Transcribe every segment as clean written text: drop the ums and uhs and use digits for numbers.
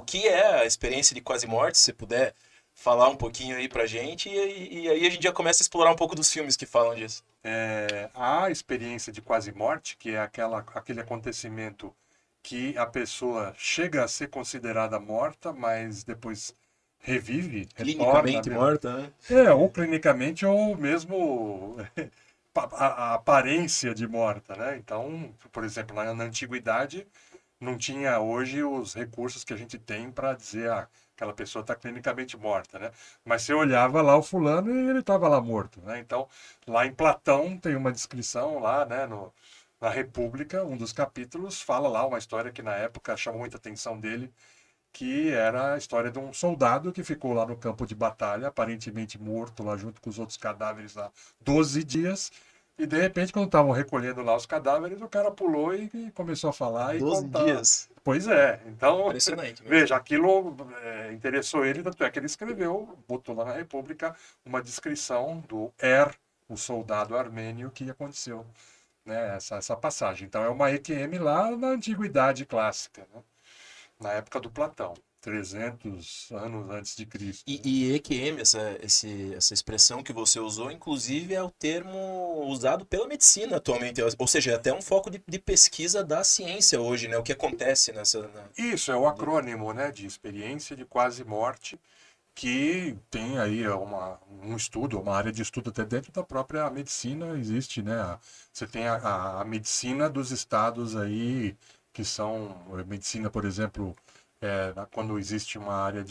o que é a experiência de quase morte, se você puder falar um pouquinho aí pra gente, e aí a gente já começa a explorar um pouco dos filmes que falam disso. A experiência de quase morte, que é aquele acontecimento que a pessoa chega a ser considerada morta, mas depois revive, retorna, Clinicamente morta, né? ou clinicamente, ou mesmo a aparência de morta, né? Então, por exemplo, na antiguidade, não tinha hoje os recursos que a gente tem para dizer, aquela pessoa está clinicamente morta, né? Mas você olhava lá o fulano e ele estava lá morto, né? Então, lá em Platão tem uma descrição lá, né, na República, um dos capítulos fala lá uma história que na época chamou muita atenção dele, que era a história de um soldado que ficou lá no campo de batalha, aparentemente morto lá junto com os outros cadáveres lá 12 dias. E de repente, quando estavam recolhendo lá os cadáveres, o cara pulou e começou a falar e 12 contar. dias. Pois é, então, Impressionante mesmo. veja, aquilo interessou ele, tanto é que ele escreveu, botou lá na República, uma descrição do o soldado armênio, que aconteceu, né, essa passagem. Então, é uma EQM lá na Antiguidade Clássica, né, na época do Platão, 300 anos antes de Cristo. Né? E EQM, essa expressão que você usou, inclusive é o termo usado pela medicina atualmente, ou seja, é até um foco de pesquisa da ciência hoje, né? O que acontece nessa... Isso é o acrônimo, né, de experiência de quase morte, que tem aí um estudo, uma área de estudo até dentro da própria medicina, existe, né? Você tem a medicina dos estados aí, que são medicina, por exemplo, quando existe uma área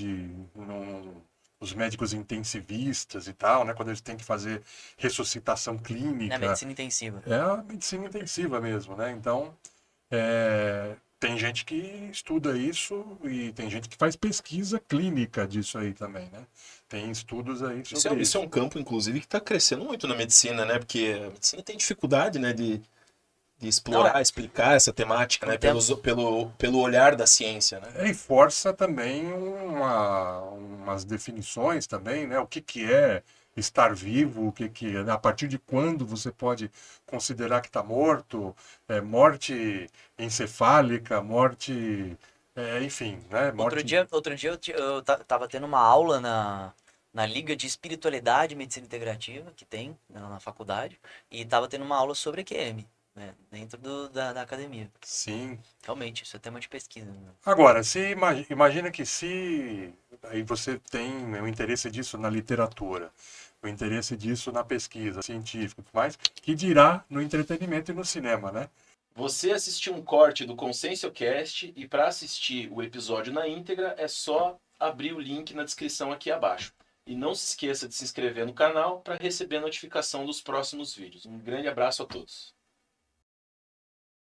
os médicos intensivistas e tal, né? Quando eles têm que fazer ressuscitação Na clínica, medicina intensiva. é a medicina intensiva mesmo, né? Então, tem gente que estuda isso e tem gente que faz pesquisa clínica disso aí também, né? Tem estudos aí sobre Isso é isso. um campo, inclusive, que está crescendo muito na medicina, né? Porque a medicina tem dificuldade, né, de Não, explorar, explicar essa temática, é um né? tempo. Pelo olhar da ciência, né? E força também umas definições também, né? O que que é estar vivo, o que que é, a partir de quando você pode considerar que está morto, morte encefálica, morte, enfim, né? Outro Morte. dia, tava tendo uma aula na Liga de Espiritualidade e Medicina Integrativa, que tem na faculdade, e tava tendo uma aula sobre EQM, né, dentro da academia. Sim. Realmente, isso é tema de pesquisa. Né? Agora, se imagina que se aí você tem o interesse disso na literatura, o interesse disso na pesquisa científica, e tudo mais, que dirá no entretenimento e no cinema, né? Você assistiu um corte do ConsciencioCast e para assistir o episódio na íntegra é só abrir o link na descrição aqui abaixo. E não se esqueça de se inscrever no canal para receber a notificação dos próximos vídeos. Um grande abraço a todos.